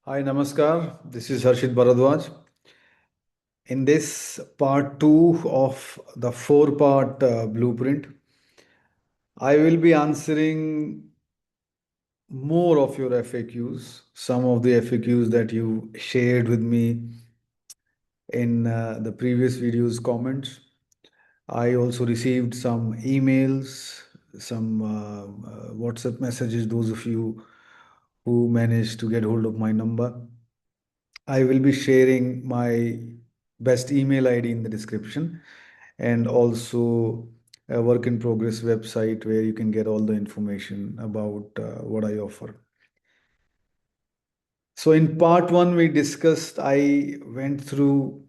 Hi, Namaskar. This is Harshit Bhardwaj. In this part two of the four-part blueprint, I will be answering more of your FAQs, some of the FAQs that you shared with me in the previous video's comments. I also received some emails, some WhatsApp messages, those of you who managed to get hold of my number. I will be sharing my best email ID in the description and also a work in progress website where you can get all the information about what I offer. So, in part one, we discussed, I went through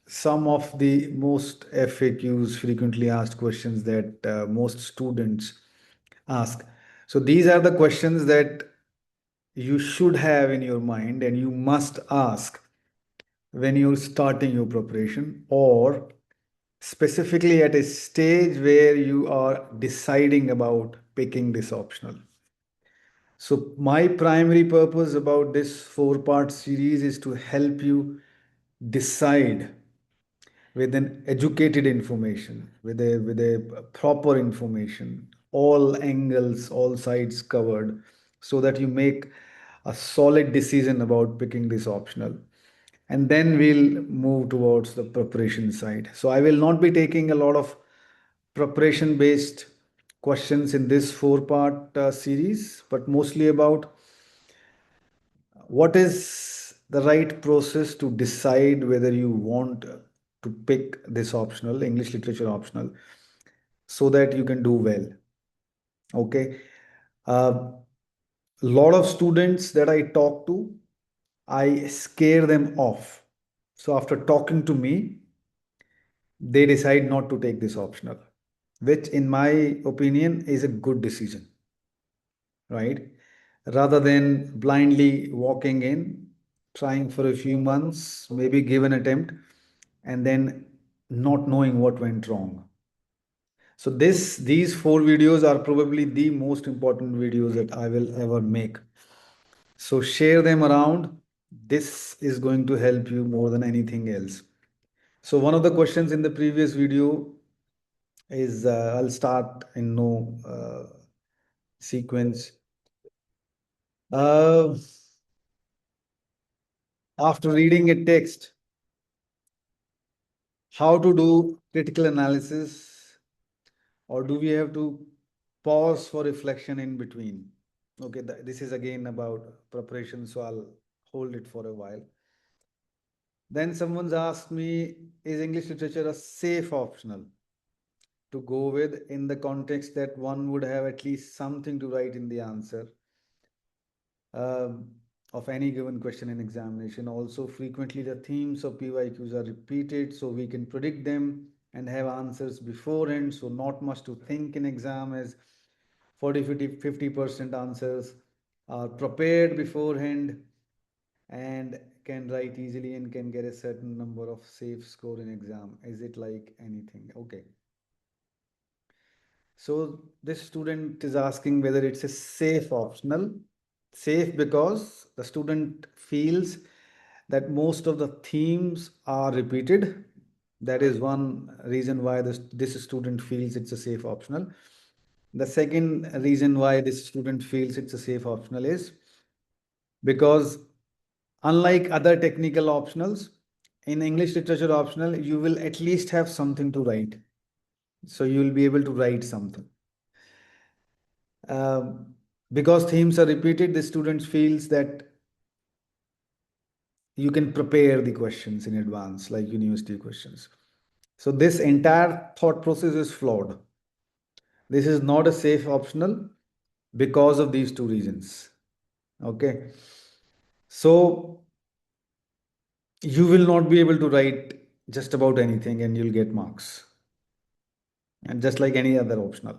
some of the most FAQs, frequently asked questions that most students ask. So, these are the questions that you should have in your mind and you must ask when you're starting your preparation, or specifically at a stage where you are deciding about picking this optional. So, my primary purpose about this four-part series is to help you decide with an educated information, with a proper information, all angles, all sides covered, so that you make a solid decision about picking this optional. And then we'll move towards the preparation side. So I will not be taking a lot of preparation based questions in this four-part series, but mostly about what is the right process to decide whether you want to pick this optional, English literature optional, so that you can do well. Okay. A lot of students that I talk to, I scare them off. So after talking to me, they decide not to take this optional, which, in my opinion, is a good decision, right? Rather than blindly walking in, trying for a few months, maybe give an attempt, and then not knowing what went wrong. So these four videos are probably the most important videos that I will ever make. So share them around. This is going to help you more than anything else. So one of the questions in the previous video is I'll start in no sequence. Uh, After reading a text, how to do critical analysis, or do we have to pause for reflection in between? Okay, this is again about preparation, so I'll hold it for a while. Then someone's asked me, is English literature a safe optional to go with in the context that one would have at least something to write in the answer um, of any given question in examination? Also, frequently the themes of PYQs are repeated, so we can predict them and have answers beforehand. So not much to think in exam, as 40, 50% answers are prepared beforehand and can write easily and can get a certain number of safe score in exam. Is it like anything? Okay. So this student is asking whether it's a safe optional. Safe because the student feels that most of the themes are repeated. That is one reason why this student feels it's a safe optional. The second reason why this student feels it's a safe optional is because, unlike other technical optionals, in English literature optional, you will at least have something to write. So you will be able to write something. Because themes are repeated, the student feels that you can prepare the questions in advance, like university questions. So this entire thought process is flawed. This is not a safe optional because of these two reasons. Okay. So you will not be able to write just about anything and you'll get marks. And just like any other optional.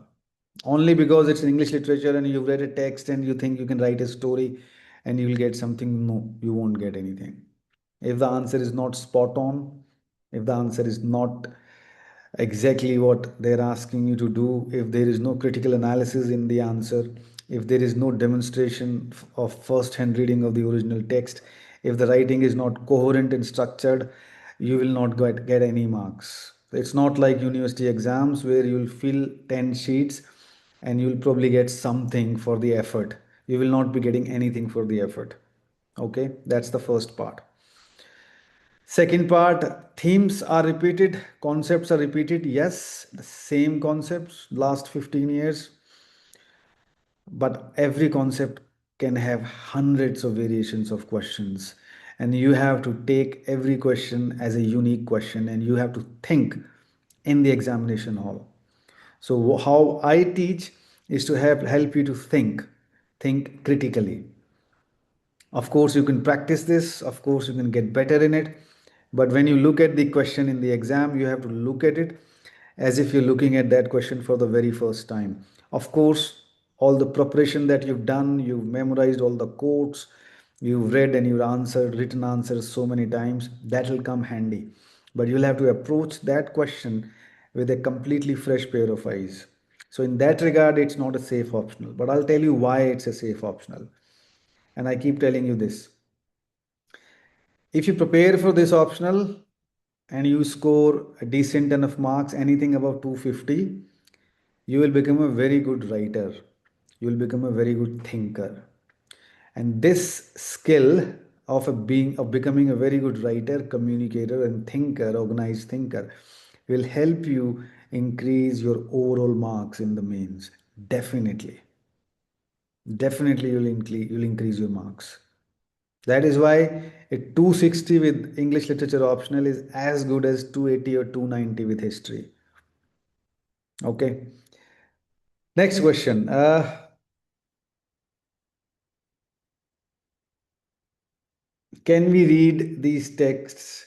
Only because it's English literature and you've read a text and you think you can write a story and you'll get something, no, you won't get anything. If the answer is not spot on, if the answer is not exactly what they're asking you to do, if there is no critical analysis in the answer, if there is no demonstration of first hand reading of the original text, if the writing is not coherent and structured, you will not get any marks. It's not like university exams where you'll fill 10 sheets and you'll probably get something for the effort. You will not be getting anything for the effort. Okay, that's the first part. Second part, themes are repeated, concepts are repeated. Yes, the same concepts last 15 years, but every concept can have hundreds of variations of questions. And you have to take every question as a unique question and you have to think in the examination hall. So, how I teach is to help you to think critically. Of course, you can practice this, of course, you can get better in it. But when you look at the question in the exam, you have to look at it as if you're looking at that question for the very first time. Of course, all the preparation that you've done, you've memorized all the quotes, you've read and you've answered, written answers so many times, that will come handy. But you'll have to approach that question with a completely fresh pair of eyes. So, in that regard, it's not a safe optional. But I'll tell you why it's a safe optional. And I keep telling you this. If you prepare for this optional and you score a decent enough marks, anything above 250, you will become a very good writer. You will become a very good thinker. And this skill of becoming a very good writer, communicator, and thinker, organized thinker, will help you increase your overall marks in the mains. Definitely. Definitely you'll increase your marks. That is why a 260 with English literature optional is as good as 280 or 290 with history. Okay. Next question. Can we read these texts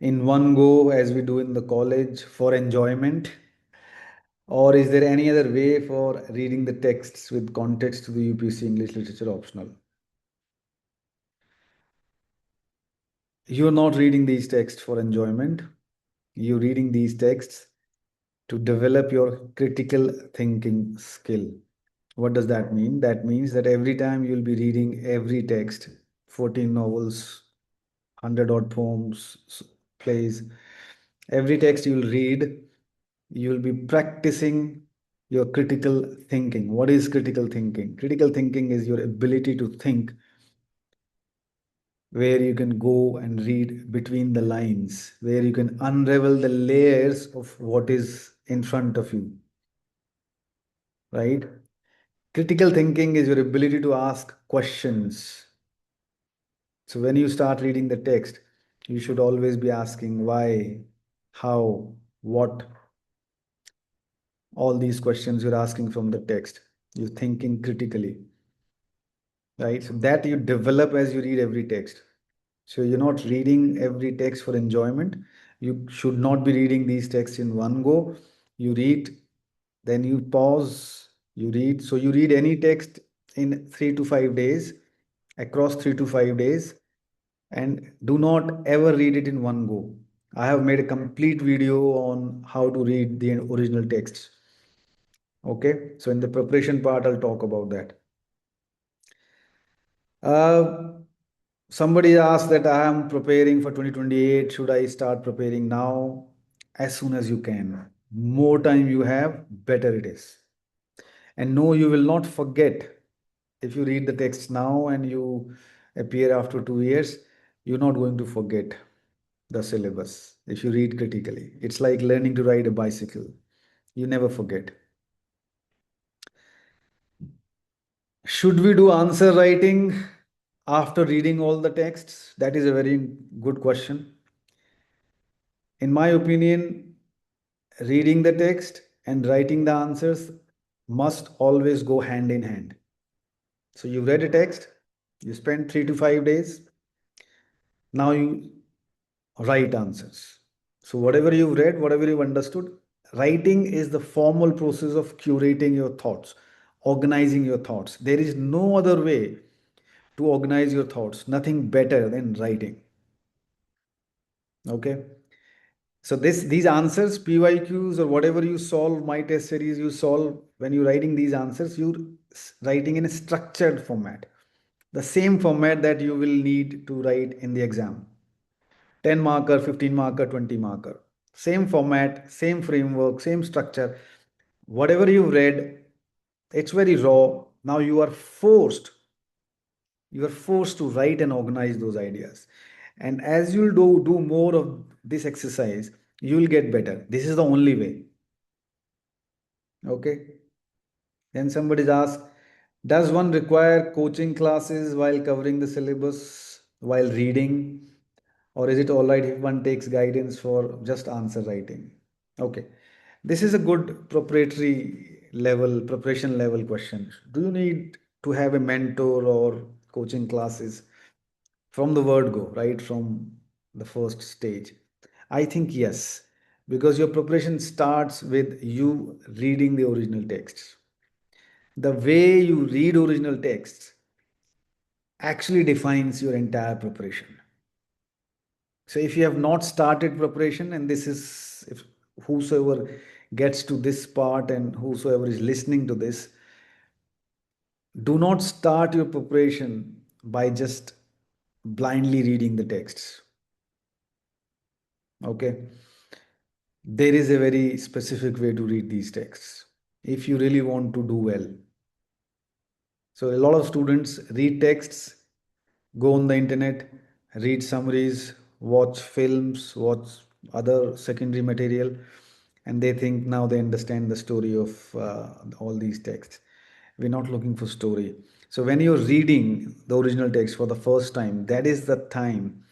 in one go as we do in the college for enjoyment? Or is there any other way for reading the texts with context to the UPSC English literature optional? You're not reading these texts for enjoyment. You're reading these texts to develop your critical thinking skill. What does that mean? That means that every time you'll be reading every text, 14 novels, 100 odd poems, plays, every text you'll read, you'll be practicing your critical thinking. What is critical thinking? Critical thinking is your ability to think where you can go and read between the lines, where you can unravel the layers of what is in front of you, right? Critical thinking is your ability to ask questions. So when you start reading the text, you should always be asking why, how, what, all these questions you're asking from the text. You're thinking critically, right? So that you develop as you read every text. So you're not reading every text for enjoyment. You should not be reading these texts in one go. You read, then you pause, you read. So you read any text in 3 to 5 days, across 3 to 5 days, and do not ever read it in one go. I have made a complete video on how to read the original texts. Okay, so in the preparation part, I'll talk about that. Uh, Somebody asked that I am preparing for 2028. Should I start preparing now? As soon as you can. More time you have, better it is. And no, you will not forget. If you read the text now and you appear after 2 years, you're not going to forget the syllabus if you read critically. It's like learning to ride a bicycle. You never forget. Should we do answer writing after reading all the texts? That is a very good question. In my opinion, reading the text and writing the answers must always go hand in hand. So you read a text, you spend 3 to 5 days, now you write answers. So whatever you've read, whatever you've understood, writing is the formal process of curating your thoughts, organizing your thoughts. There is no other way to organize your thoughts, nothing better than writing. Okay. So these answers, PYQs or whatever you solve, my test series you solve, when you're writing these answers, you're writing in a structured format, the same format that you will need to write in the exam. 10 marker, 15 marker, 20 marker. Same format, same framework, same structure. Whatever you read, it's very raw. Now you are forced to write and organize those ideas. And as you'll do more of this exercise, you'll get better. This is the only way. Okay. Then somebody's asked, does one require coaching classes while covering the syllabus while reading? Or is it all right if one takes guidance for just answer writing? Okay. This is a good preparation level question. Do you need to have a mentor or coaching classes from the word go, right? From the first stage? I think yes, because your preparation starts with you reading the original texts. The way you read original texts actually defines your entire preparation. So if you have not started preparation, and this is if whosoever gets to this part and whosoever is listening to this, do not start your preparation by just blindly reading the texts. Okay. There is a very specific way to read these texts if you really want to do well. So a lot of students read texts, go on the internet, read summaries, watch films, watch other secondary material, and they think now they understand the story of all these texts. We're not looking for story. So when you're reading the original text for the first time, that is the time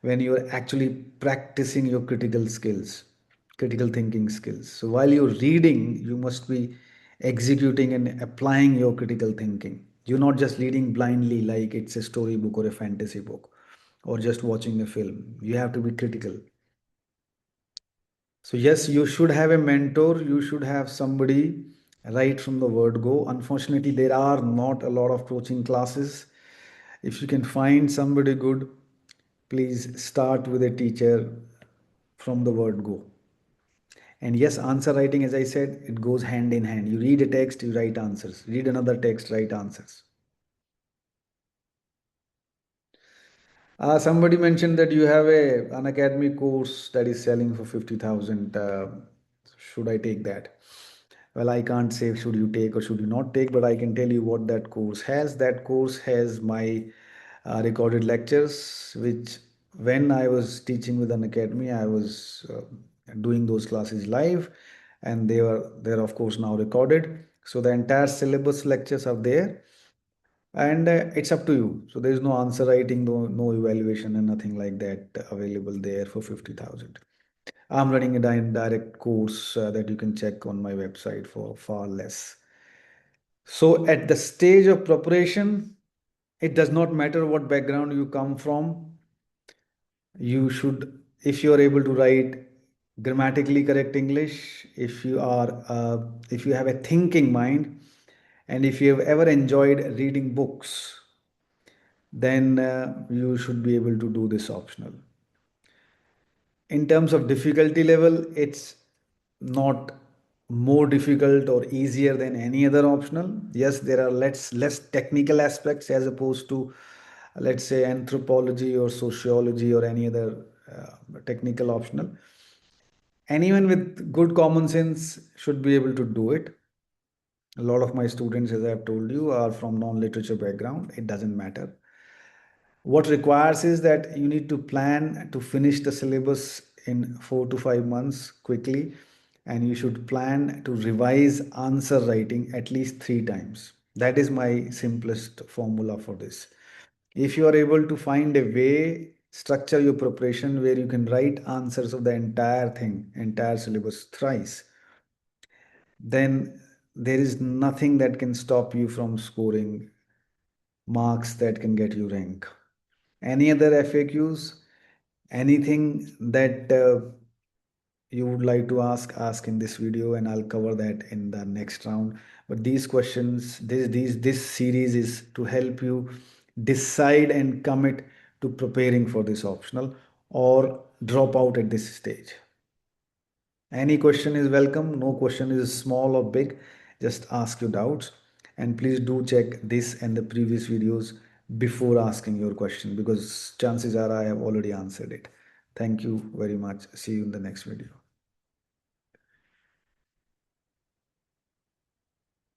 when you're actually practicing your critical skills, critical thinking skills. So while you're reading, you must be executing and applying your critical thinking. You're not just reading blindly like it's a storybook or a fantasy book or just watching a film. You have to be critical. So yes, you should have a mentor. You should have somebody right from the word go. Unfortunately, there are not a lot of coaching classes. If you can find somebody good, please start with a teacher from the word go. And yes, answer writing, as I said, it goes hand in hand. You read a text, you write answers. Read another text, write answers. Somebody mentioned that you have an academy course that is selling for 50,000. Should I take that? Well, I can't say should you take or should you not take, but I can tell you what that course has. That course has my recorded lectures, which when I was teaching with an academy, I was doing those classes live, and they're of course now recorded. So the entire syllabus lectures are there, and it's up to you. So there is no answer writing, no evaluation, and nothing like that available there for 50,000. I'm running a direct course that you can check on my website for far less. So at the stage of preparation, it does not matter what background you come from. You should, if you are able to write grammatically correct English, if you have a thinking mind, and if you have ever enjoyed reading books, then you should be able to do this optional. In terms of difficulty level, it's not more difficult or easier than any other optional. Yes, there are less technical aspects as opposed to, let's say, anthropology or sociology or any other technical optional. Anyone with good common sense should be able to do it. A lot of my students, as I've told you, are from non-literature background. It doesn't matter. What requires is that you need to plan to finish the syllabus in 4 to 5 months quickly, and you should plan to revise answer writing at least 3 times. That is my simplest formula for this. If you are able to find a way, structure your preparation where you can write answers of the entire thing, entire syllabus thrice, then there is nothing that can stop you from scoring marks that can get you rank. Any other FAQs, anything that you would like to ask in this video, and I'll cover that in the next round. But these questions, this series is to help you decide and commit to preparing for this optional or drop out at this stage. Any question is welcome. No question is small or big. Just ask your doubts. And please do check this and the previous videos before asking your question, because chances are I have already answered it. Thank you very much. See you in the next video.